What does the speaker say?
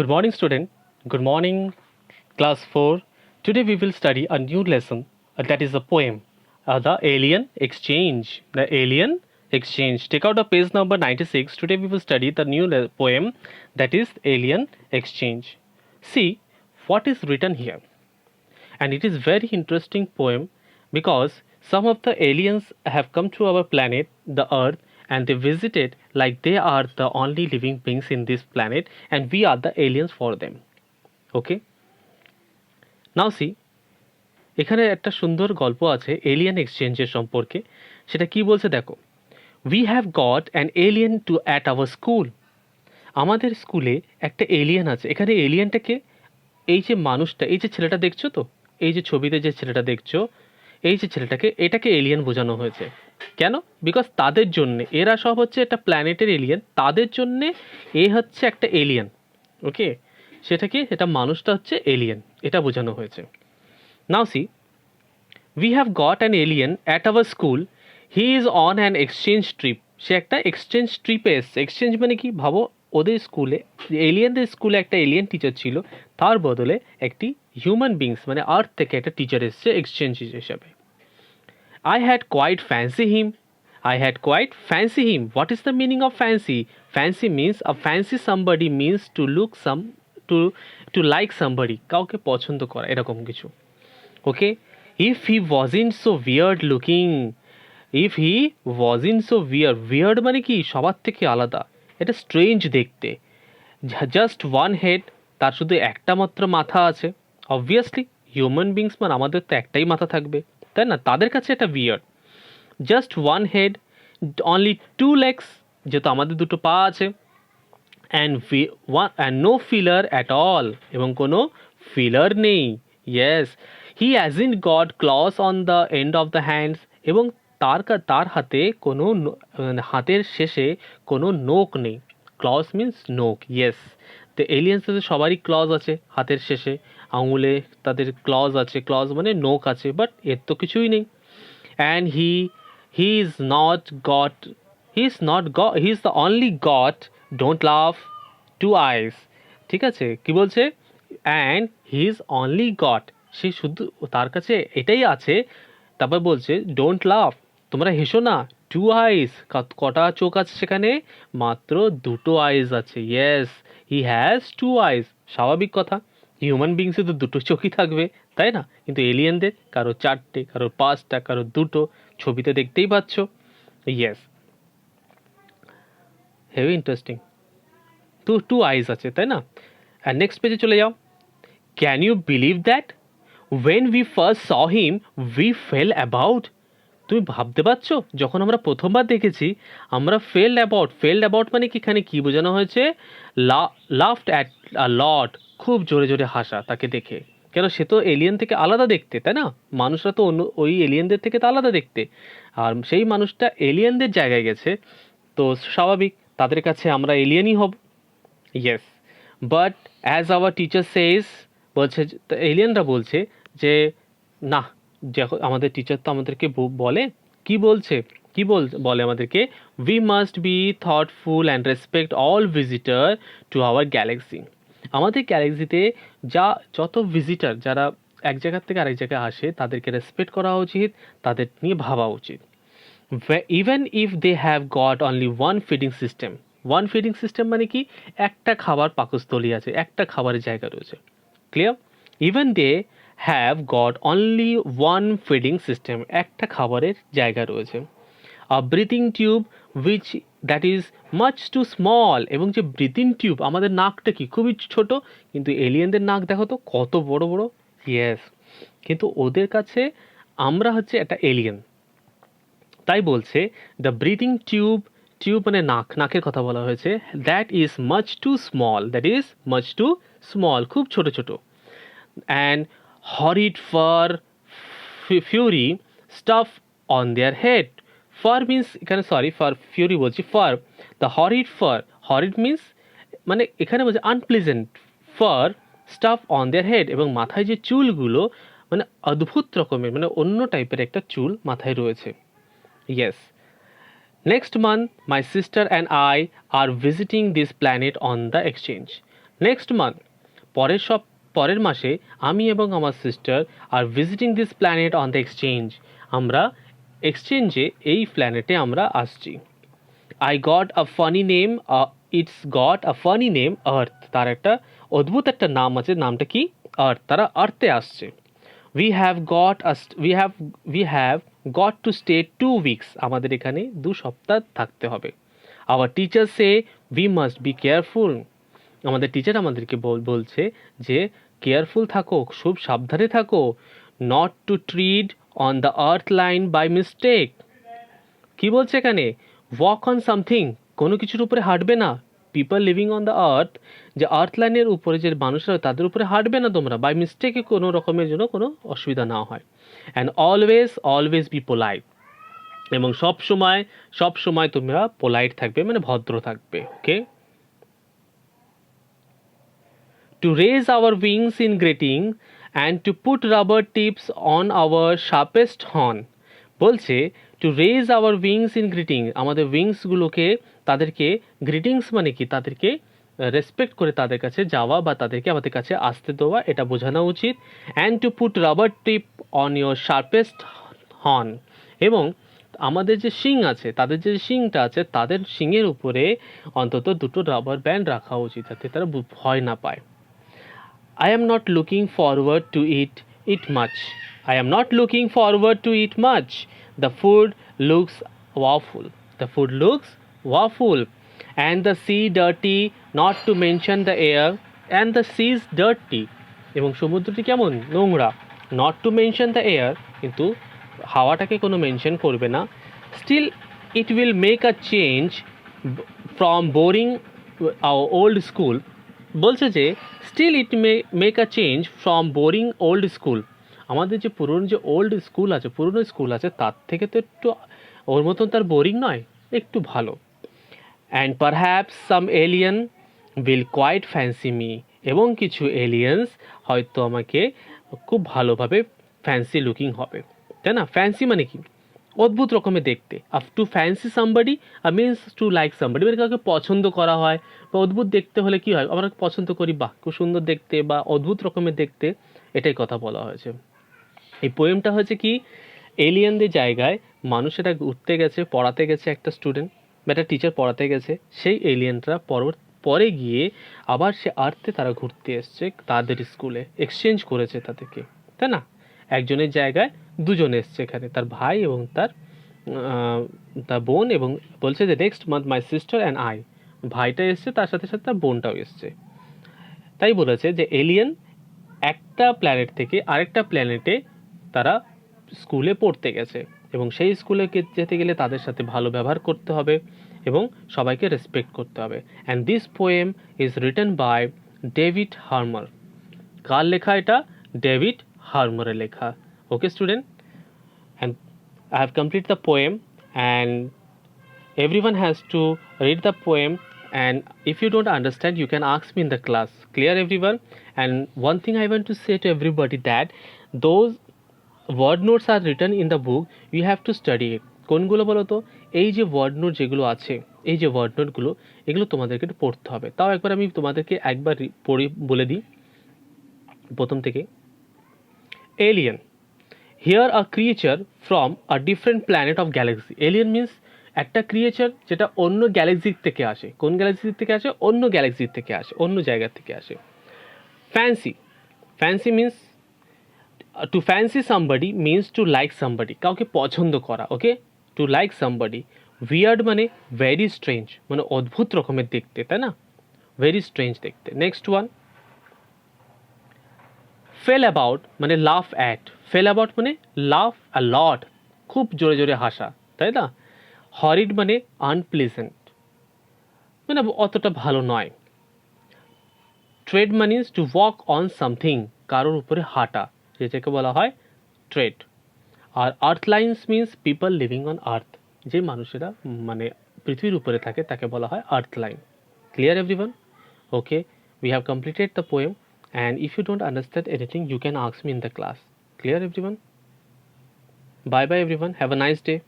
Good morning, student. Good morning, class 4. Today we will study a new lesson that is a poem, The Alien Exchange. The Alien Exchange. Take out the page number 96. Today we will study the new poem that is Alien Exchange. See what is written here. And it is very interesting poem because some of the aliens have come to our planet, the Earth, and they visited like they are the only living beings in this planet and we are the aliens for them. Okay, now see, এখানে একটা সুন্দর গল্প আছে alien এক্সচেঞ্জের সম্পর্কে। সেটা কি বলছে দেখো, we have got an alien too at our school. আমাদের স্কুলে একটা এলিয়েন আছে। এখানে এলিয়েনটাকে, এই যে মানুষটা, এই যে ছেলেটা দেখছো তো, এই যে ছবিতে যে ছেলেটা দেখছো, এই যে ছেলেটাকে, এটাকে এলিয়েন বোঝানো হয়েছে। কেন? বিকজ তাদের জন্যে, এরা সব হচ্ছে একটা প্ল্যানেটের এলিয়েন, তাদের জন্যে এ হচ্ছে একটা এলিয়েন। ওকে, সেটা কি, এটা মানুষটা হচ্ছে এলিয়েন, এটা বোঝানো হয়েছে। Now see, we have got an alien at our school, he is on an exchange trip. সে একটা এক্সচেঞ্জ ট্রিপে এসছে। এক্সচেঞ্জ মানে কি, ভাবো ওদের স্কুলে, এলিয়েনদের স্কুলে একটা এলিয়েন টিচার ছিল, তার বদলে একটি হিউম্যান বিংস মানে আর্থ থেকে একটা টিচার এসছে এক্সচেঞ্জ হিসেবে। I had quite fancy him. I had quite fancy him. What is the meaning of fancy? Fancy means a fancy somebody means to look some to like somebody. কাউকে পছন্দ করা এরকম কিছু। Okay? If he wasn't so weird looking. If he wasn't so weird. Weird মানে কি, সবার থেকে আলাদা। এটা স্ট্রেঞ্জ দেখতে। জাস্ট ওয়ান হেড, তার শুধু একটা মাত্র মাথা আছে। অবভিয়াসলি হিউম্যান বিংস মানে আমাদের তো একটাই মাথা থাকবে, তাই না? তাদের কাছে এটা weird. Just one head, only two legs, যেহেতু আমাদের দুটো পা আছে, and no feeler at all, এবং কোনো ফিলার নেই। Yes, he hasn't got claws on the end of the hands, এবং তার হাতে কোনো হাতের শেষে কোনো নোক নেই। Clause means নোক। ইয়েস, তো এলিয়েন্সদের সবারই ক্লজ আছে হাতের শেষে, আঙুলে তাদের ক্লজ আছে, ক্লজ মানে নোক আছে, বাট এর তো কিছুই নেই। And he is not got, he is the only got, don't love, two eyes. ঠিক আছে, কি বলছে? And he is only got, সে শুধু, তার কাছে এটাই আছে। তারপর বলছে ডোন্ট লাভ, তোমরা হেসো না। টু আইস, কটা চোখ আছে সেখানে? মাত্র দুটো আইস আছে। ইয়েস, হি হ্যাজ টু আইস। স্বাভাবিক কথা, হিউম্যান বিংসে তো দুটো চোখই থাকবে, তাই না? কিন্তু এলিয়েনদের কারো চারটে, কারো পাঁচটা, কারো দুটো, ছবিতে দেখতেই পাচ্ছ। Yes, heavy interesting. তো টু আইস আছে, তাই না? আর নেক্সট পেজে চলে যাও। Can you believe that when we first saw him we fell about. তুমি ভাবতে পারছো, যখন আমরা প্রথমবার দেখেছি আমরা ফেল্ড অ্যাবাউট মানে কি, এখানে কি বোঝানো হয়েছে? লাফড অ্যাট আ লট, খুব জোরে জোরে হাসা তাকে দেখে। কেন? সে তো এলিয়েন থেকে আলাদা দেখতে, তাই না? মানুষরা তো অন্য ওই এলিয়েনদের থেকে তো আলাদা দেখতে, আর সেই মানুষটা এলিয়েনদের জায়গায় গেছে, তো স্বাভাবিক তাদের কাছে আমরা এলিয়েনই হব। Yes, but as our teacher says, বলছে এলিয়েনরা বলছে যে না, যখন আমাদের টিচার তো আমাদেরকে বলে, কি বলছে, কি বলে আমাদেরকে, we must be thoughtful and respect all visitor to our Galaxy. আমাদের গ্যালাক্সিতে যত ভিজিটার, যারা এক জায়গার থেকে আরেক জায়গায় আসে, তাদেরকে রেসপেক্ট করা উচিত, তাদের নিয়ে ভাবা উচিত। Even if they have got only one feeding system. One feeding system মানে কি, একটা খাবার পাকস্থলী আছে, একটা খাবারের জায়গা রয়েছে। Clear? Even they have got only one feeding system, একটা খাবারের জায়গা রয়েছে। A breathing tube which that is much too small, এবং যে ব্রিথিং টিউব, আমাদের নাকটা কি খুবই ছোট, কিন্তু এলিয়েনদের নাক দেখো তো কত বড় বড়। ইয়েস, কিন্তু ওদের কাছে আমরা হচ্ছে একটা এলিয়েন, তাই বলছে দ্য ব্রিথিং টিউব, টিউব মানে নাক, নাকের কথা বলা হয়েছে, that is much too small, that is much too small, খুব ছোট ছোট। And horrid fur furry stuff on their head. Fur means, এখানে সরি ফার ফিউরি বলছি, ফার, দ্য হরিড মিন্স মানে এখানে বলছে unpleasant, fur stuff on their head, এবং মাথায় যে চুলগুলো মানে অদ্ভুত রকমের, মানে অন্য টাইপের একটা চুল মাথায় রয়েছে। Yes. Next month, my sister and I are visiting this planet on the exchange. Next month, পরের মাসে আমি এবং আমার sister are visiting this planet on the exchange, আমরা এক্সচেঞ্জে এই প্ল্যানেটে আমরা আসছি। I got a funny name, it's got a funny name, Earth. তার একটা অদ্ভুত একটা নাম আছে, নামটা কি? Earth. তারা আর্থে আসছে। We have got to stay 2 weeks. আমাদের এখানে 2 সপ্তাহ থাকতে হবে। Our teachers say we must be careful. আমাদের টিচার আমাদেরকে বলছে যে কেয়ারফুল থাকো, খুব সাবধানে থাকো, not to tread on the earth line by mistake. কি বলছে এখানে? ওয়াক অন সামথিং, কোনো কিছুর উপরে হাঁটবে না। People living on the earth, যে আর্থ লাইনের উপরে যে মানুষরা তাদের উপরে হাঁটবে না তোমরা, বাই মিস্টেকে কোনো রকমের জন্য কোনো অসুবিধা না হয়। অ্যান্ড অলওয়েজ বি পোলাইট, এবং সব সময় তোমরা পোলাইট থাকবে, মানে ভদ্র থাকবে। Okay, to raise our wings in greeting and to put rubber tips on our sharpest horn. বলছে to raise our wings in greeting, আমাদের উইংসগুলোকে, তাদেরকে গ্রিটিংস মানে কি, তাদেরকে রেসপেক্ট করে তাদের কাছে যাওয়া বা তাদেরকে আমাদের কাছে আসতে দেওয়া, এটা বোঝানো উচিত। And to put rubber tip on your শার্পেস্ট horn, এবং আমাদের যে শিং আছে, তাদের যে শিংটা আছে, তাদের শিংয়ের উপরে অন্তত 2টো রাবার ব্যান্ড রাখা উচিত, যাতে তারা ভয় না পায়। I am not looking forward to eat much. I am not looking forward to eat much. The food looks awful. The food looks awful. And the sea dirty, not to mention the air. And the sea is dirty. এবং সমুদ্রটি কেমন? নোংরা। Not to mention the air, কিন্তু হাওয়াটাকে কোনো mention করবে না। Still, it will make a change from boring our old school. বলছে যে still it make a change from boring old school, আমাদের যে পুরনো যে ওল্ড স্কুল আছে, পুরনো স্কুল আছে, তার থেকে তো একটু ওর মতন তার বোরিং নয়, একটু ভালো। And perhaps some alien will quite fancy me, এবং কিছু এলিয়েন্স হয়তো আমাকে খুব ভালোভাবে ফ্যান্সি লুকিং হবে, তাই না? ফ্যান্সি মানে কি? অদ্ভুত রকমের দেখতে। To fancy somebody means to like somebody, মানে কাউকে পছন্দ করা হয়, বা অদ্ভুত দেখতে হলে কি হয়, আমরা পছন্দ করি, বাহ খুব সুন্দর দেখতে বা অদ্ভুত রকমের দেখতে, এটাই কথা বলা হয়েছে। এই পোয়েমটা হচ্ছে কি, এলিয়েনদের জায়গায় মানুষেরা ঘুরতে গেছে, পড়াতে গেছে, একটা স্টুডেন্ট বা একটা টিচার পড়াতে গেছে, সেই এলিয়েনরা পরে গিয়ে আবার সে আর্থে তারা ঘুরতে এসছে, তাদের স্কুলে এক্সচেঞ্জ করেছে তাদেরকে, তাই না? একজনের জায়গায় 2জন এসছে এখানে, তার ভাই এবং তার বোন, এবং বলছে যে next month my sister and I, ভাইটা এসছে, তার সাথে সাথে তার বোনটাও এসছে। তাই বলেছে যে এলিয়েন একটা প্ল্যানেট থেকে আরেকটা প্ল্যানেটে তারা স্কুলে পড়তে গেছে, এবং সেই স্কুলে যেতে গেলে তাদের সাথে ভালো ব্যবহার করতে হবে এবং সবাইকে রেসপেক্ট করতে হবে। And this poem is written by David Harmer. কার লেখা এটা? ডেভিড হার্মারের লেখা। Okay student, and I have completed the poem, and everyone has to read the poem, and if you don't understand you can ask me in the class. Clear everyone? And one thing I want to say to everybody, that those word notes are written in the book, you have to study it. কোনগুলো বলো তো? এই যে word note যেগুলো আছে, এই যে word নোটগুলো, এগুলো তোমাদেরকে একটু পড়তে হবে। তাও একবার আমি তোমাদেরকে একবার পড়ে বলে দিই প্রথম থেকে। Alien, here a creature from a different planet of Galaxy. Alien means একটা ক্রিয়েচার যেটা অন্য গ্যালাক্সির থেকে আসে। কোন গ্যালাক্সির থেকে আসে? অন্য গ্যালাক্সির থেকে আসে, অন্য জায়গা থেকে আসে। Fancy, fancy means to fancy somebody means to like somebody, কাউকে পছন্দ করা। Okay, to like somebody. Weird মানে ভেরি স্ট্রেঞ্জ, মানে অদ্ভুত রকমের দেখতে, তাই না? ভেরি স্ট্রেঞ্জ দেখতে। নেক্সট ওয়ান, ফেল অ্যাবাউট মানে লাফ অ্যাট। ফেল অ্যাবাউট মানে লাফ আ লট, খুব জোরে জোরে হাসা, তাই না? হরিড মানে আনপ্লেজেন্ট, মানে অতটা ভালো নয়। Tread means to walk on something, কারোর উপরে হাঁটা, যেটাকে বলা হয় ট্রেড। আর earthlings means people living on earth, যে মানুষেরা মানে পৃথিবীর উপরে থাকে তাকে বলা হয় earthling. Clear everyone? Okay, we have completed the poem, and if you don't understand anything you can ask me in the class. Clear everyone? Bye bye everyone, have a nice day.